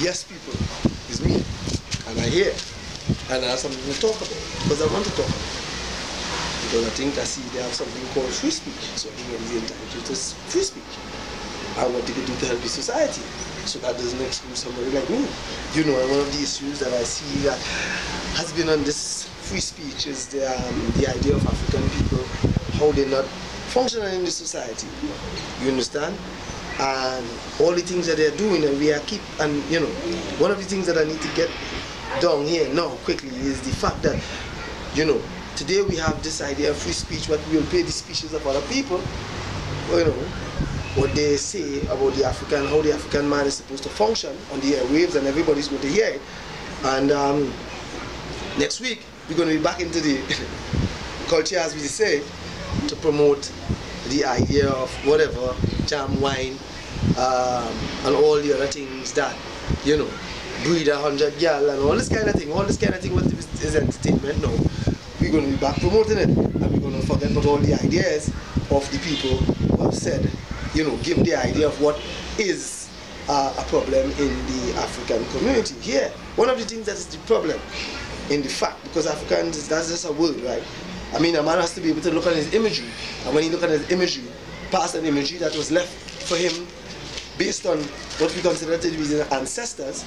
yes people, it's me, and I hear, and I have something to talk about, because I want to talk about it. Because I think I see they have something called free speech, so everybody is entitled to free speech. And what they can do to help the society, so that doesn't exclude somebody like me. You know, and one of the issues that I see that has been on this free speech is the idea of African people, how they're not functioning in the society. You understand? And all the things that they're doing, and you know, one of the things that I need to get down here now quickly is the fact that, you know, today we have this idea of free speech, but we will pay the speeches of other people, you know, what they say about the African, how the African man is supposed to function on the airwaves, and everybody's going to hear it. And next week, we're going to be back into the culture, as we say, to promote the idea of whatever, jam wine, and all the other things that, you know, breed 100 gal and all this kind of thing, what is entertainment now. We're going to be back promoting it, and we're going to forget about all the ideas of the people who have said, you know, give the idea of what is a problem in the African community. Here, one of the things that is the problem in the fact, because Africans, that's just a word, right? I mean, a man has to be able to look at his imagery, and when he look at his imagery, past an imagery that was left for him based on what we consider to be his ancestors,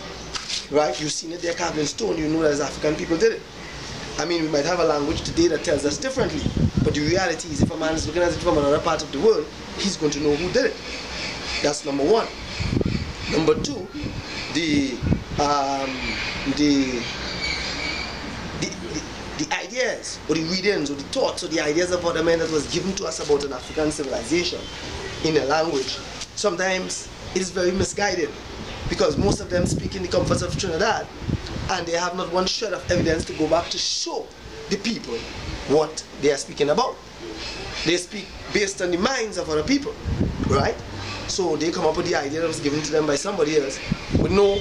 right? You've seen it there carved in stone, you know that as African people did it. I mean, we might have a language today that tells us differently, but the reality is if a man is looking at it from another part of the world, he's going to know who did it. That's number one. Number two, the ideas, or the readings, or the thoughts, or the ideas of other men that was given to us about an African civilization in a language, sometimes it is very misguided, because most of them speak in the comforts of Trinidad, and they have not one shred of evidence to go back to show the people what they are speaking about. They speak based on the minds of other people, right? So they come up with the idea that was given to them by somebody else with no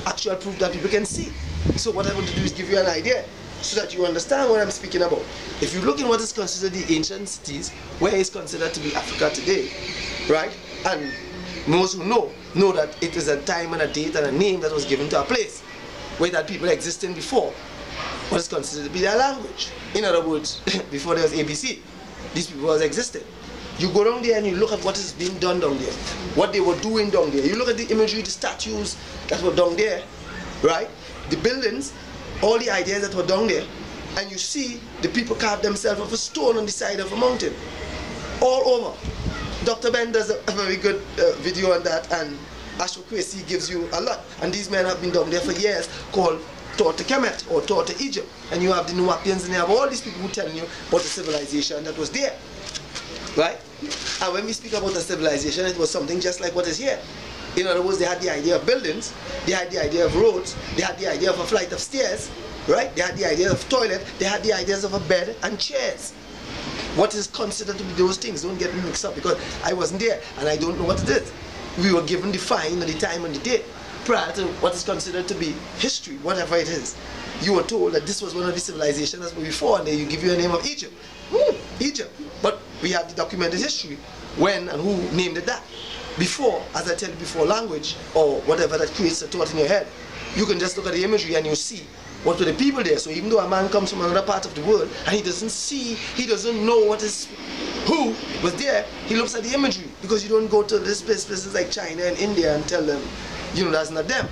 actual proof that people can see. So what I want to do is give you an idea so that you understand what I'm speaking about. If you look in what is considered the ancient cities, where is considered to be Africa today, right? And most who know that it is a time and a date and a name that was given to a place where that people existing before what is considered to be their language. In other words, before there was ABC, these people was existing. You go down there and you look at what is being done down there, what they were doing down there. You look at the imagery, the statues that were down there, right? The buildings, all the ideas that were down there, and you see the people carve themselves off a stone on the side of a mountain, all over. Dr. Ben does a very good video on that, and Ashok Kwesi gives you a lot. And these men have been down there for years, called Tour to Kemet or Tour to Egypt. And you have the Nuwapians and you have all these people who telling you about the civilization that was there, right? And when we speak about the civilization, it was something just like what is here. In other words, they had the idea of buildings, they had the idea of roads, they had the idea of a flight of stairs, right? They had the idea of toilet, they had the ideas of a bed and chairs. What is considered to be those things? Don't get me mixed up, because I wasn't there and I don't know what it is. We were given the fine and the time and the date prior to what is considered to be history, whatever it is. You were told that this was one of the civilizations that were before, and then you give you a name of Egypt. Egypt. But we have the documented history, when and who named it that. Before, as I tell you before, language or whatever that creates a thought in your head, you can just look at the imagery and you see what were the people there. So even though a man comes from another part of the world and he doesn't see, he doesn't know what is who was there, he looks at the imagery, because you don't go to places like China and India and tell them, you know, that's not them.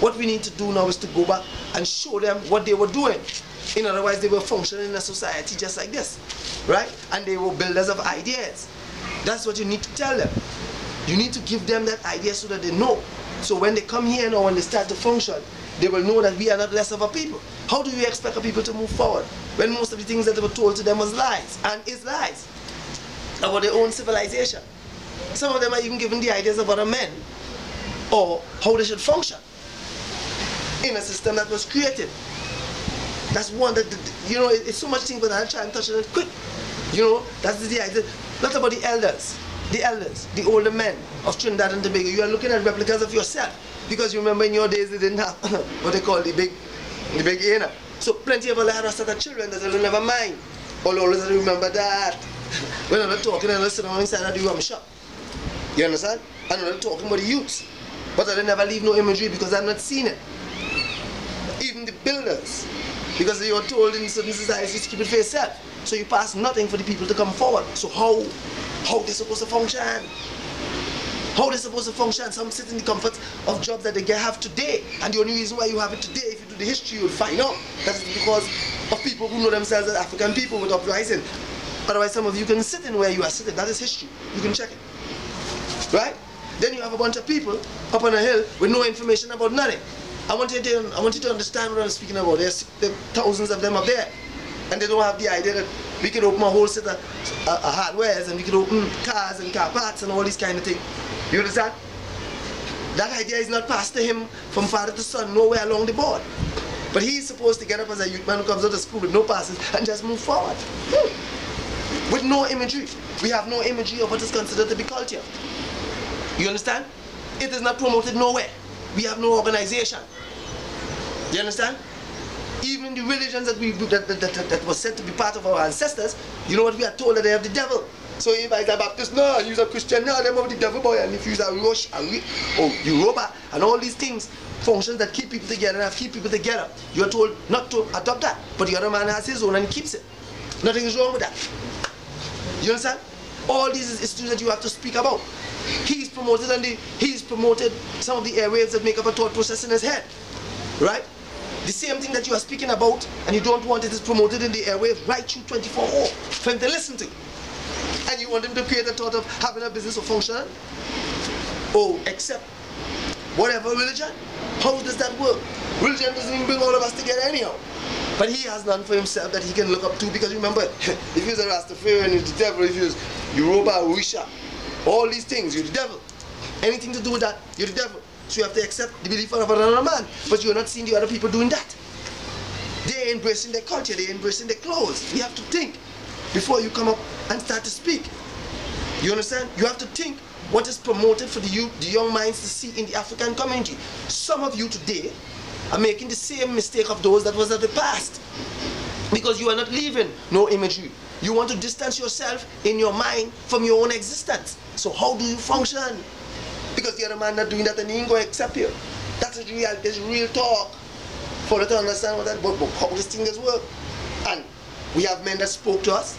What we need to do now is to go back and show them what they were doing. In other words, they were functioning in a society just like this, right? And they were builders of ideas. That's what you need to tell them. You need to give them that idea so that they know. So when they come here now and they start to function, they will know that we are not less of a people. How do you expect a people to move forward when most of the things that they were told to them was lies, and is lies, about their own civilization? Some of them are even given the ideas of other men, or how they should function in a system that was created. That's one that, you know, it's so much things, but I'll try and touch on it quick. You know, that's the idea. Not about the elders, the older men of Trinidad and Tobago. You are looking at replicas of yourself, because you remember in your days they didn't have what they call the big ANA. So plenty of other set of children that will never mind. All always remember that. When I'm not talking, I'm not sitting inside of the room shop. You understand? And I'm not talking about the youths. But they never leave no imagery because I've not seen it. Even the builders, because you are told in certain societies to keep it for yourself. So you pass nothing for the people to come forward. So how they supposed to function? How they supposed to function? Some sit in the comfort of jobs that they have today. And the only reason why you have it today, if you do the history, you'll find out that it's because of people who know themselves as African people with uprising. Otherwise, some of you can sit in where you are sitting. That is history. You can check it. Right? Then you have a bunch of people up on a hill with no information about nothing. I want you to understand what I'm speaking about. There are thousands of them up there. And they don't have the idea that we can open a whole set of hardwares and we can open cars and car parts and all these kind of things. You understand? That idea is not passed to him from father to son, nowhere along the board. But he's supposed to get up as a youth man who comes out of school with no passes and just move forward. With no imagery. We have no imagery of what is considered to be culture. You understand? It is not promoted nowhere. We have no organization. You understand? Even the religions that was said to be part of our ancestors, you know what we are told, that they have the devil. So if I say Baptist, no, you're a Christian, no, them have the devil, boy. And if you're a Rosh, or Yoruba, and all these things, functions that keep people together and keep people together, you are told not to adopt that. But the other man has his own and he keeps it. Nothing is wrong with that. You understand? All these issues that you have to speak about. He's promoted some of the airwaves that make up a thought process in his head. Right? The same thing that you are speaking about and you don't want it is promoted in the airwaves right through 24/4 for him to listen to. And you want him to create a thought of having a business or function? Oh, except whatever religion? How does that work? Religion doesn't even bring all of us together anyhow. But he has none for himself that he can look up to, because remember, if he's a Rastafarian, he's the devil. If he's Yoruba, Orisha, all these things, you're the devil. Anything to do with that, you're the devil. So you have to accept the belief of another man. But you're not seeing the other people doing that. They're embracing their culture, they're embracing their clothes. You have to think before you come up and start to speak. You understand? You have to think what is promoted for the youth, the young minds to see in the African community. Some of you today are making the same mistake of those that was of the past. Because you are not leaving no imagery. You want to distance yourself in your mind from your own existence. So how do you function? Because the other man not doing that and he ain't going to accept you. That's real talk. For you to understand what that, but how this thing does work. And we have men that spoke to us.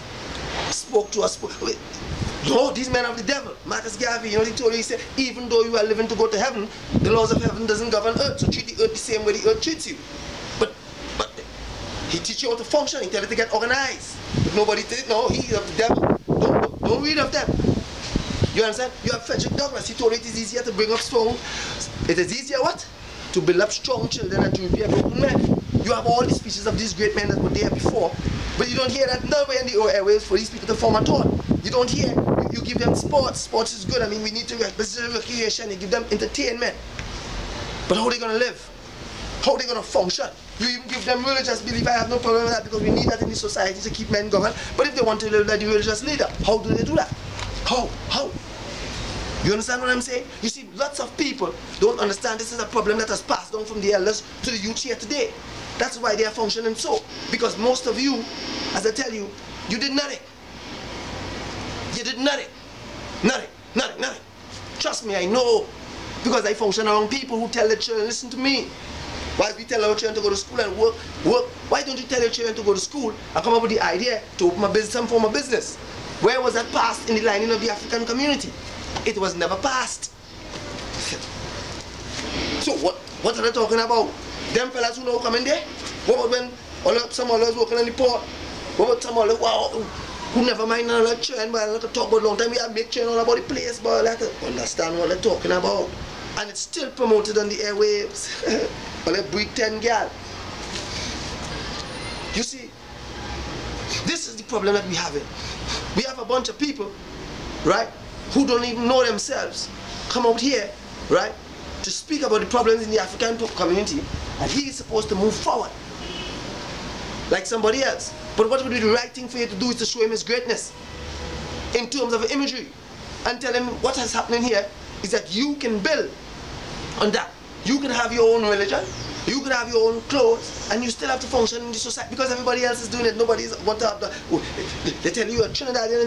No, these men of the devil. Marcus Garvey, you know what he told you? He said, even though you are living to go to heaven, the laws of heaven doesn't govern earth. So treat the earth the same way the earth treats you. But he teach you how to function. He tell you to get organized. But nobody did it. No, he's of the devil. Don't read of them. You understand? You have Frederick Douglass. He told you it is easier to bring up strong. It is easier what? To build up strong children and to repair broken men. You have all these speeches of these great men that were there before, but you don't hear that nowhere in the airwaves for these people to form a thought. You don't hear. You give them sports. Sports is good. I mean, we need to recreation. You give them entertainment. But how are they going to live? How are they going to function? You even give them religious belief. I have no problem with that, because we need that in the society to keep men governed. But if they want to live like the religious leader, how do they do that? How? You understand what I'm saying? You see, lots of people don't understand this is a problem that has passed down from the elders to the youth here today. That's why they are functioning so. Because most of you, as I tell you, you did nothing. You did nothing. Nothing. Trust me, I know. Because I function around people who tell their children, listen to me. Why we tell our children to go to school and work? Why don't you tell your children to go to school and come up with the idea to open a business, some form of business? Where was that passed in the lining of the African community? It was never passed. So what are they talking about? Them fellas who know come in there? What about when some others working in the port? What about some others who never mind on a train, but I talk about long time, we have make train all about the place, but I like to understand what they're talking about. And it's still promoted on the airwaves. But they breed 10 gal. You see, this is the problem that we have. We have a bunch of people, right, who don't even know themselves, come out here, right, to speak about the problems in the African community, and he is supposed to move forward like somebody else. But what would be the right thing for you to do is to show him his greatness in terms of imagery, and tell him what is happening here is that you can build on that. You can have your own religion, you can have your own clothes, and you still have to function in the society, because everybody else is doing it. Nobody is want to have the. They tell you you're Trinidadian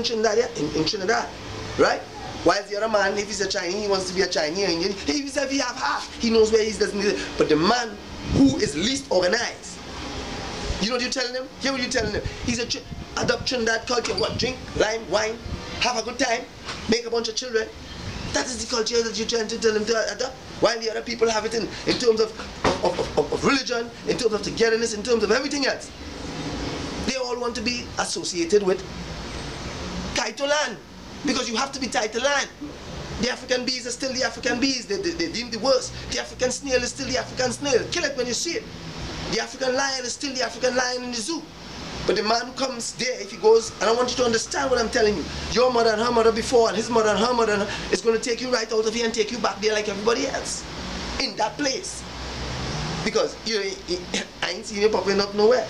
in Trinidad, right? While the other man, if he's a Chinese, he wants to be a Chinese Indian. If he have half, he knows where he doesn't need it. But the man who is least organized, you know what you're telling him? Hear what you're telling him. He's adopt Trinidad culture. What? Drink, lime, wine, have a good time, make a bunch of children. That is the culture that you're trying to tell him to adopt. While the other people have it in terms of religion, in terms of togetherness, in terms of everything else. They all want to be associated with title land. Because you have to be tied to land. The African bees are still the African bees. They deem the worst. The African snail is still the African snail. Kill it when you see it. The African lion is still the African lion in the zoo. But the man who comes there, if he goes, and I want you to understand what I'm telling you. Your mother and her mother before, and his mother and her mother, is going to take you right out of here and take you back there like everybody else. In that place. Because you know, I ain't seen you popping up nowhere.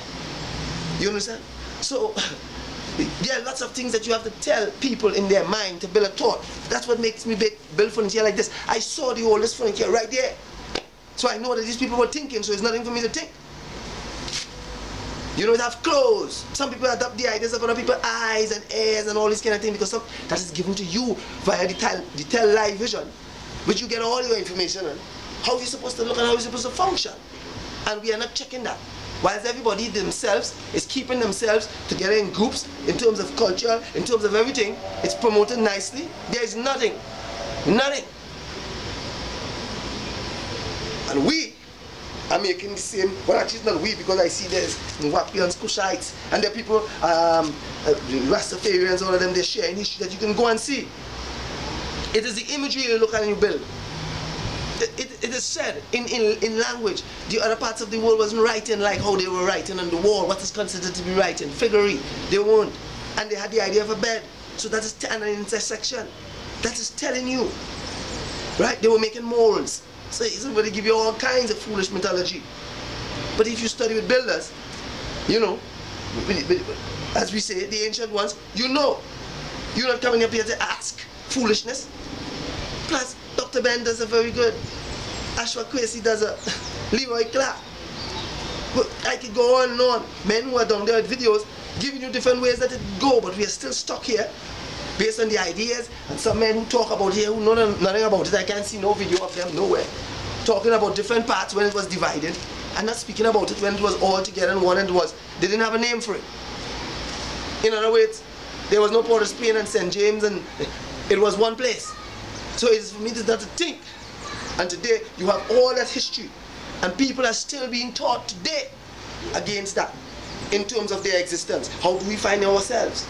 You understand? So, there are lots of things that you have to tell people in their mind to build a thought. That's what makes me build furniture like this. I saw the oldest furniture right there. So I know that these people were thinking, so it's nothing for me to think. You know, it have clothes. Some people adopt the ideas of other people's eyes and ears and all this kind of thing because that is given to you via the tell live vision, which you get all your information on how you're supposed to look and how you're supposed to function. And we are not checking that. Whilst everybody themselves is keeping themselves together in groups, in terms of culture, in terms of everything, it's promoted nicely. There is nothing. Nothing. And we are making the same, well actually it's not we, because I see there's Mwapians, Kushites, and there are people, Rastafarians, all of them, they're sharing history that you can go and see. It is the imagery you look at and you build. It is said in language, the other parts of the world wasn't writing like how they were writing on the wall, what is considered to be writing, figurine, they weren't. And they had the idea of a bed, so that is an intersection. That is telling you, right? They were making molds. So somebody give you all kinds of foolish mythology. But if you study with builders, you know, as we say, the ancient ones, you know. You're not coming up here to ask foolishness. Plus, Dr. Ben does a very good. Ashwa Kwesi does a Leroy Clark. But I could go on and on. Men who are down there with videos giving you different ways that it go, but we are still stuck here based on the ideas, and some men who talk about here who know nothing about it. I can't see no video of them nowhere. Talking about different parts when it was divided, and not speaking about it when it was all together in one, and they didn't have a name for it. In other words, there was no Port of Spain and St. James, and it was one place. So it is for me to not to think. And today you have all that history, and people are still being taught today against that in terms of their existence. How do we find ourselves?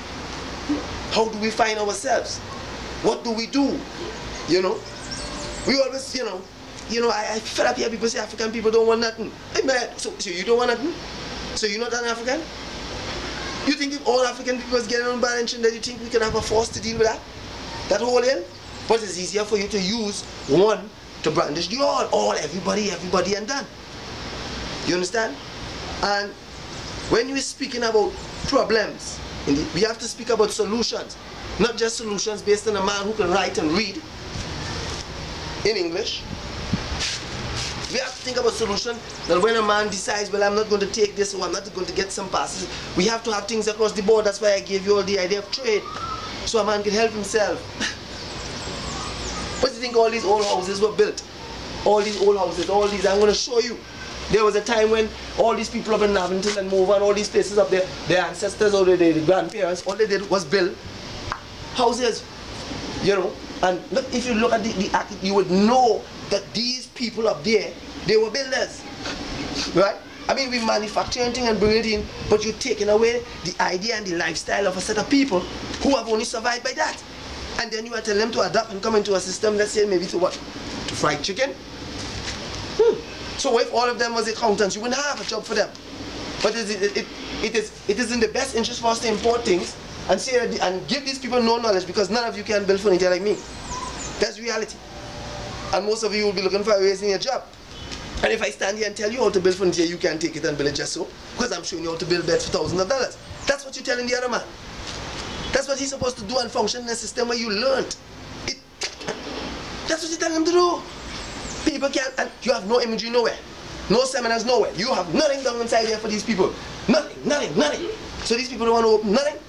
How do we find ourselves? What do we do? You know, we always, you know, I fed up here. People say African people don't want nothing. Hey man, so you don't want nothing? So you're not an African? You think if all African people was getting on bad in Trinidad, you think we can have a force to deal with that? That whole hill? But it's easier for you to use one to brandish the all everybody and done. You understand? And when we're speaking about problems, we have to speak about solutions. Not just solutions based on a man who can write and read in English. We have to think about solutions that when a man decides, well, I'm not going to take this, or I'm not going to get some passes, we have to have things across the board. That's why I gave you all the idea of trade, so a man can help himself. What do you think all these old houses were built? All these old houses, all these, I'm going to show you. There was a time when all these people up in Navington and Mova and all these places up there, their ancestors or their grandparents, all they did was build houses, you know. And look, if you look at the act, you would know that these people up there, they were builders, right? I mean, we manufacture anything and bring it in, but you're taking away the idea and the lifestyle of a set of people who have only survived by that. And then you are telling them to adapt and come into a system, let's say maybe to what? To fried chicken? So if all of them was accountants, you wouldn't have a job for them. But it is in the best interest for us to import things and say that, and give these people no knowledge, because none of you can build furniture like me. That's reality. And most of you will be looking for a raise in your job. And if I stand here and tell you how to build furniture, you can't take it and build it just so, because I'm showing you how to build beds for thousands of dollars. That's what you're telling the other man. That's what he's supposed to do and function in a system where you learned. That's what you're telling him to do. People can't, and you have no imagery nowhere. No seminars nowhere. You have nothing down inside here for these people. Nothing. So these people don't want to open nothing.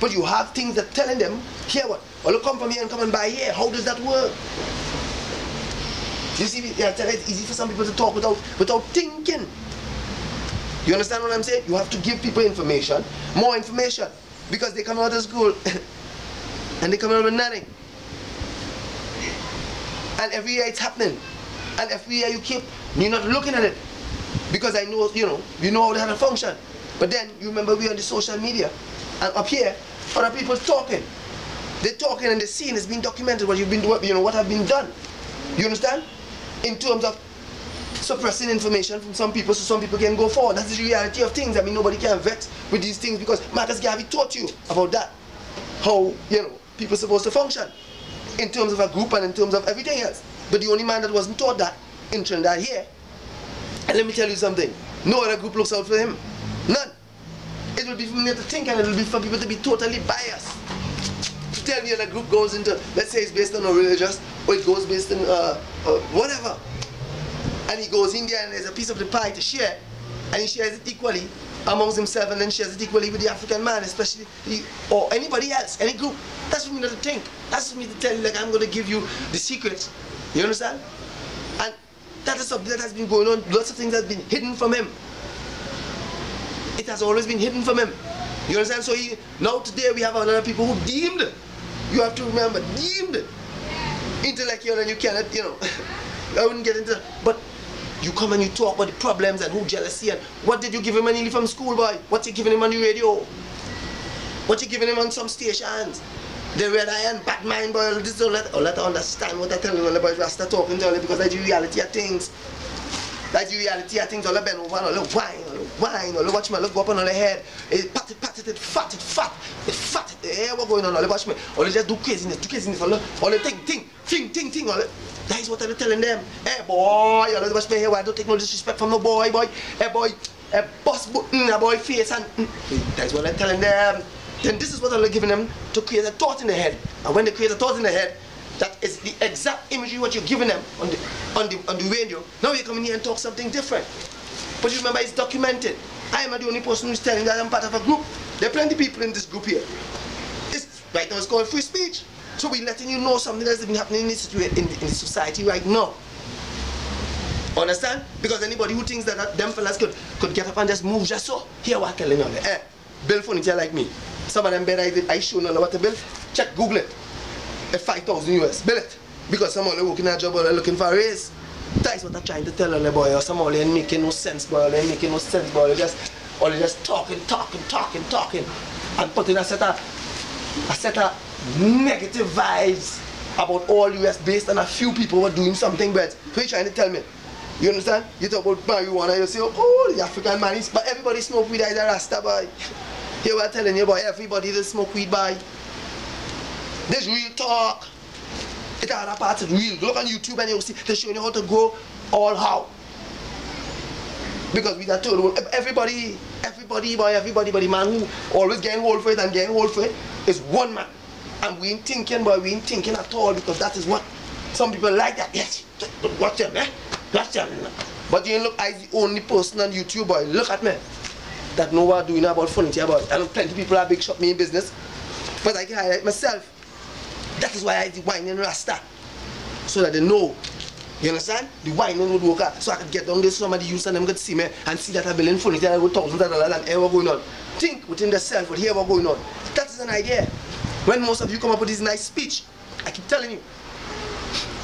But you have things that telling them, here what? Or look, come from here and come and buy here. How does that work? You see, yeah, it's easy for some people to talk without thinking. You understand what I'm saying? You have to give people information, more information, because they come out of school and they come out with nothing. And every year it's happening. And every year you're not looking at it. Because I know, you know how to function. But then, you remember we're on the social media. And up here, other people talking. They're talking and the scene is being documented, what you've been doing, what have been done. You understand? In terms of suppressing information from some people so some people can go forward. That's the reality of things. I mean, nobody can vet with these things because Marcus Garvey taught you about that. How, people are supposed to function in terms of a group and in terms of everything else. But the only man that wasn't taught that in Trinidad here, and let me tell you something, no other group looks out for him. None. It will be for me to think, and it will be for people to be totally biased. To tell me that a group goes into, let's say it's based on a religious, or it goes based on whatever. And he goes in there and there's a piece of the pie to share, and he shares it equally amongst himself and then shares it equally with the African man, especially, or anybody else, any group. That's for me not to think. That's for me to tell you, like, I'm going to give you the secret. You understand? And that is something that has been going on. Lots of things have been hidden from him. It has always been hidden from him. You understand? So now today we have a lot of people who deemed, you have to remember, deemed intellectual, and you cannot, I wouldn't get into, but you come and you talk about the problems and who jealousy and what did you give him money from school, boy? What you giving him on the radio? What you giving him on some stations? The red iron, Batman, boy, this don't let her understand what I tell you, boy, I start talking to her because that's the reality of things. That's the reality of things. All the bend over, all the wine, all the watch me, look up on all the head. It pat it, fat, the hair, what going on, all the watch me, all they just do craziness, all the thing, all the. That is what I'm telling them. Hey boy, all the watch me here, why don't take no disrespect from no boy. Hey boy, a boss button, a boy face, and that's what I'm telling them. Then this is what I'm giving them to create a thought in the head. And when they create a thought in the head, that is the exact imagery what you're giving them on the radio. Now you come in here and talk something different. But you remember it's documented. I am not the only person who's telling that I'm part of a group. There are plenty of people in this group here. Right now it's called free speech. So we're letting you know something that's been happening in the society right now. Understand? Because anybody who thinks that them fellas could get up and just move just so, here what I'm telling you. Bill furniture like me. Some of them bed I show you what to build. Check, Google it. At 5,000 US, bill it. Because some of them working a job or they're looking for a raise. That's what I'm trying to tell them, boy. Or some of them making no sense, boy. They're making no sense, boy. They're just talking. And putting a set of negative vibes about all US based on a few people who are doing something bad. So you're trying to tell me. You understand? You talk about marijuana, you say, oh, the African man is, but everybody smoke weed, is a Rasta, boy. Here we're telling you, boy, everybody does smoke weed, boy. There's real talk. It's other parts of real. Look on YouTube and you'll see they're showing you how to go all how. Because we are told everybody, but the man who always getting hold for it is one man. And we ain't thinking, boy, we ain't thinking at all because that is what some people like that. Yes, watch them, watch them. But you look, I'm the only person on YouTube, boy, look at me, that know what I'm doing about furniture, boy. I know plenty of people have big shop me in business, but I can highlight myself. That is why I did whining Rasta, so that they know. You understand? The whining would work out, so I could get down there so somebody use and them could see me and see that I'm building furniture with thousands of dollars and ever going on. Think within themselves, but hear what's going on. That is an idea. When most of you come up with this nice speech, I keep telling you,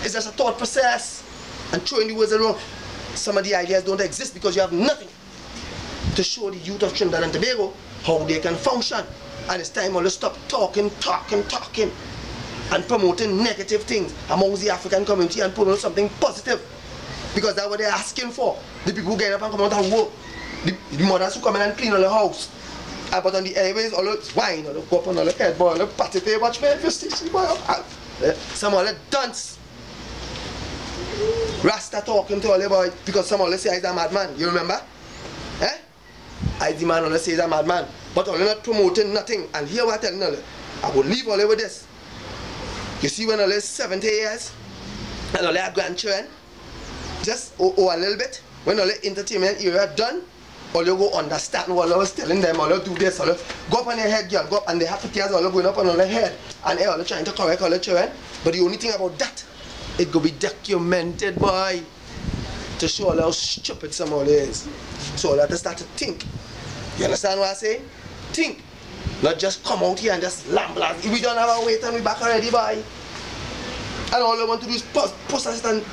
it's just a thought process and throwing the words around. Some of the ideas don't exist because you have nothing to show the youth of Trinidad and Tobago how they can function. And it's time to stop talking and promoting negative things amongst the African community and promote something positive. Because that's what they're asking for. The people who get up and come out and work. The mothers who come in and clean all the house. But on the airways, all the wine, all the go up on all the head, all the party, they watch me, if you see, boy, some of the dance. Rasta talking to all the boys, because some of them say he's a madman, you remember? I the man all say he's a madman, but all not promoting nothing. And here what I'm telling you, I will leave all with this. You see when all is 70 years, and all their grandchildren, just or a little bit, when all the entertainment era done, All you go understand what I was telling them, all you do this, all you go up on your head, girl, go up, and they have to tears all you going up on their head, and all you trying to correct all the children. But the only thing about that, it could be documented, boy, to show all how stupid some all is. So all you have to start to think. You understand what I say? Think. Not just come out here and just lamb. We don't have a wait and we back already, boy. And all you want to do is post us and,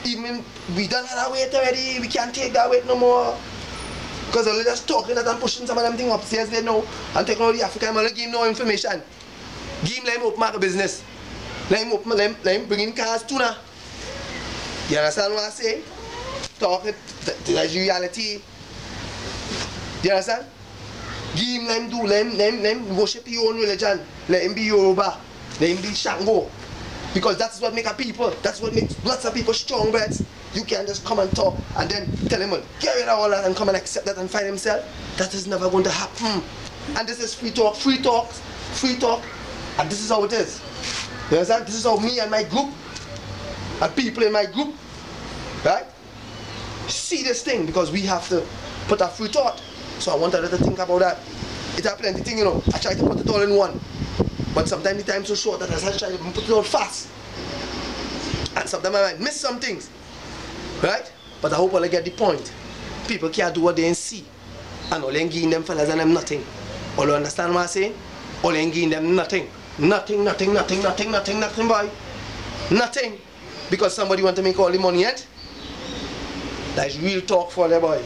even we don't have a wait already, we can't take that weight no more. Because they're just talking and pushing some of them things upstairs there now and taking all the African man, give him no information. Give him, let him open market business. Let him bring in cars too now. You understand what I say? Talk it, that's reality. You understand? Give him, let him do, let him worship your own religion. Let him be Yoruba. Let him be Shango. Because that's what makes a people. That's what makes lots of people strong, brats. You can't just come and talk and then tell him, get rid of all that and come and accept that and find himself. That is never going to happen. And this is free talk, free talk, free talk. And this is how it is. You understand? This is how me and my group, and people in my group, right, see this thing, because we have to put a free thought. So I wanted to think about that. It happened anything, I try to put it all in one. But sometimes the time's so short that I try to put it all fast. And sometimes I might miss some things. Right? But I hope all I get the point. People can't do what they ain't see. And all ain't giving them fellas and them nothing. All you understand what I'm saying? All ain't giving them nothing. Nothing, boy. Nothing. Because somebody want to make all the money yet? That's real talk for the boy.